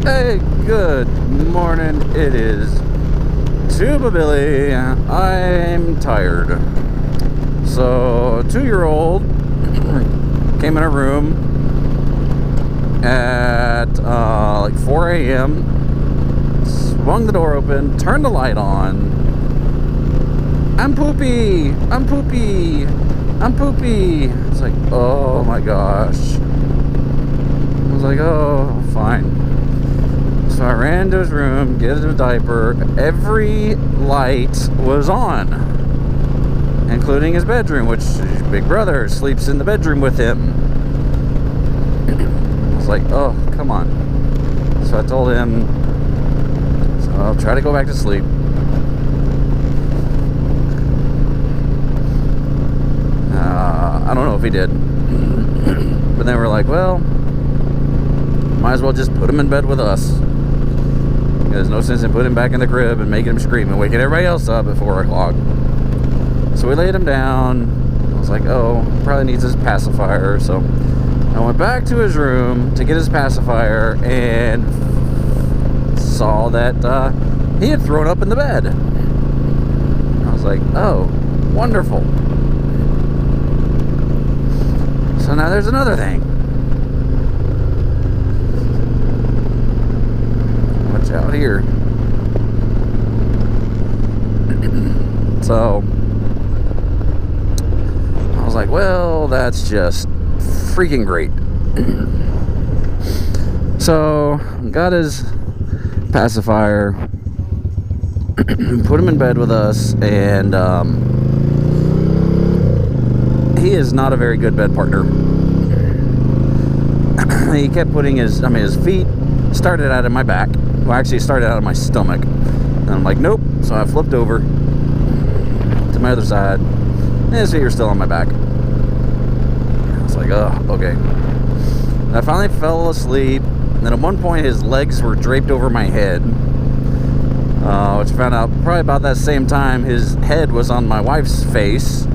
Hey, good morning. It is Tuba Billy. I'm tired. So, 2-year-old came in our room at like 4 a.m. Swung the door open, turned the light on. I'm poopy. I'm poopy. I'm poopy. It's like, oh my gosh. I was like, oh, fine. So I ran to his room, get him a diaper. Every light was on, including his bedroom, which his big brother sleeps in the bedroom with him. I was like, oh, come on. So I told him, so I'll try to go back to sleep. I don't know if he did. But then we're like, well, might as well just put him in bed with us. There's no sense in putting him back in the crib and making him scream and waking everybody else up at 4 o'clock. So we laid him down. I was like, oh, probably needs his pacifier. So I went back to his room to get his pacifier and saw that he had thrown up in the bed. I was like, oh, wonderful. So now there's another thing. Watch out here. So I was like, well, that's just freaking great. So got his pacifier, put him in bed with us, and he is not a very good bed partner. He kept putting his feet started out of my back. Well, actually started out of my stomach. And I'm like, nope. So I flipped over to my other side, and his feet are still on my back. I was like, oh, okay. And I finally fell asleep. And then at one point, his legs were draped over my head. Which I found out probably about that same time his head was on my wife's face.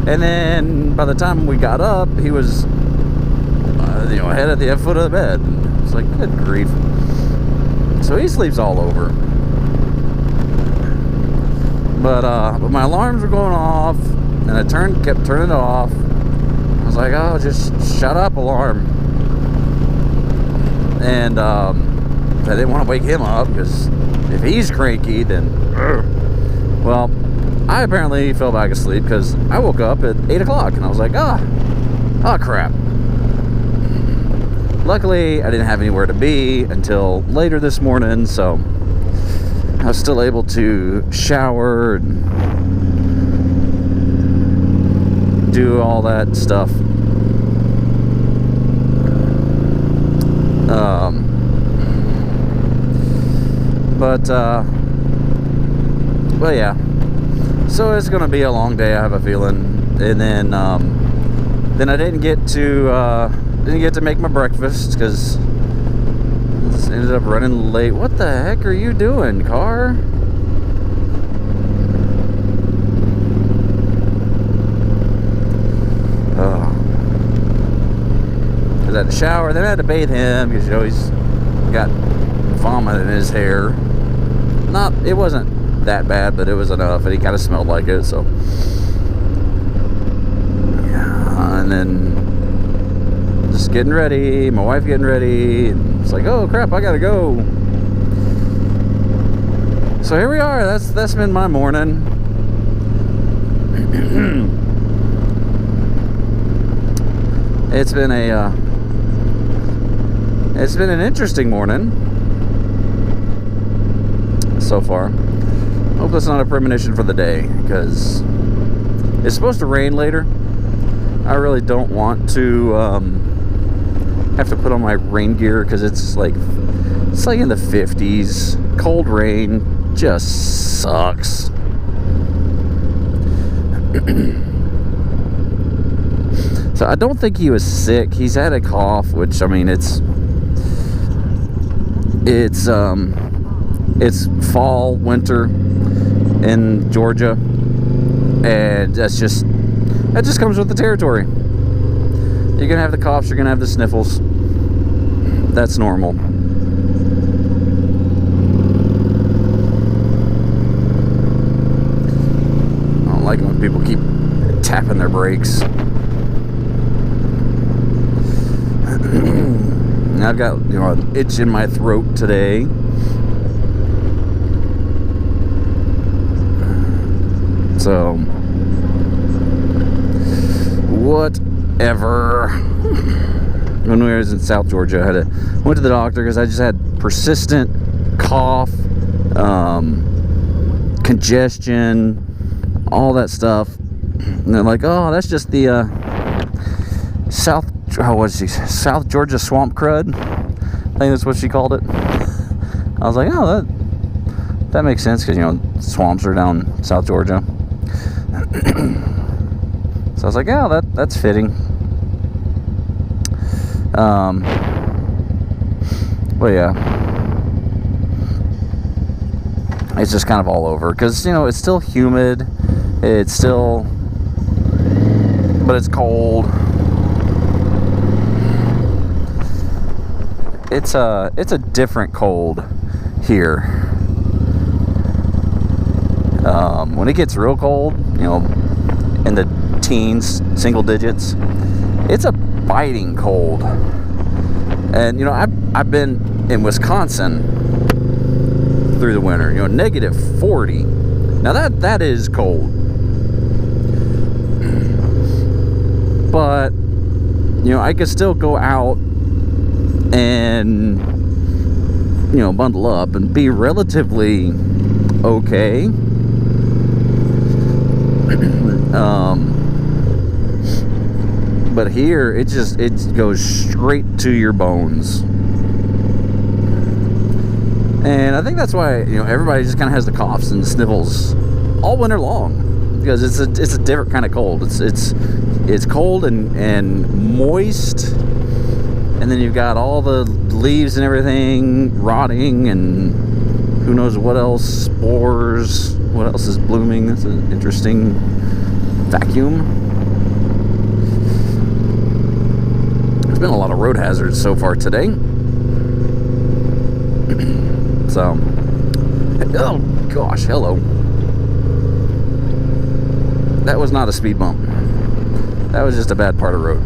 And then by the time we got up, he was, head at the foot of the bed. It's like, good grief. So he sleeps all over. But my alarms were going off, and I kept turning it off. I was like, oh, just shut up, alarm. And I didn't want to wake him up, because if he's cranky, then, well, I apparently fell back asleep because I woke up at 8 o'clock and I was like, oh crap. Luckily, I didn't have anywhere to be until later this morning, so I was still able to shower and do all that stuff. But yeah. So it's gonna be a long day, I have a feeling. And then I didn't get to make my breakfast because I ended up running late. What the heck are you doing, car? Cause I had to shower, then I had to bathe him because he's got vomit in his hair. It wasn't that bad, but it was enough, and he kind of smelled like it. So yeah, and then just getting ready, my wife getting ready, and it's like, oh crap, I gotta go. So here we are. That's been my morning. It's been an interesting morning so far. Hope that's not a premonition for the day, because it's supposed to rain later. I really don't want to have to put on my rain gear because it's like in the 50s. Cold rain just sucks. So I don't think he was sick. He's had a cough, which, I mean, it's fall, winter in Georgia, and that just comes with the territory. You're gonna have the coughs, you're gonna have the sniffles. That's normal. I don't like it when people keep tapping their brakes. I've got, you know, an itch in my throat today. So, whatever. When we was in South Georgia, I went to the doctor because I just had persistent cough, congestion, all that stuff. And they're like, "Oh, that's just the South Georgia swamp crud." I think that's what she called it. I was like, "Oh, that makes sense because, you know, swamps are down South Georgia." So I was like, "Yeah, that's fitting." But yeah, it's just kind of all over because, you know, it's still humid, but it's cold. It's a different cold here. When it gets real cold, you know, in the teens, single digits, it's a biting cold. And, you know, I've been in Wisconsin through the winter, you know, -40. Now that is cold. But, you know, I could still go out and, you know, bundle up and be relatively okay. But here it goes straight to your bones. And I think that's why, you know, everybody just kind of has the coughs and the sniffles all winter long, because it's a different kind of cold. It's cold and moist, and then you've got all the leaves and everything rotting, and who knows what else, spores, what else is blooming. That's an interesting vacuum. There's been a lot of road hazards so far today. So, oh gosh, hello. That was not a speed bump. That was just a bad part of road.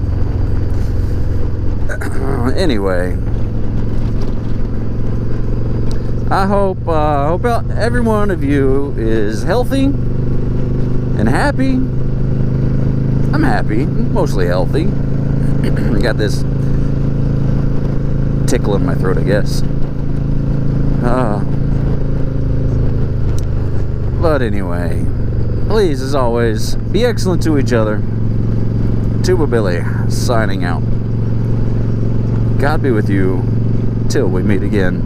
Anyway, I hope every one of you is healthy and happy. I'm happy, mostly healthy. Got this tickle in my throat, I guess. But anyway, please, as always, be excellent to each other. Tuba Billy, signing out. God be with you till we meet again.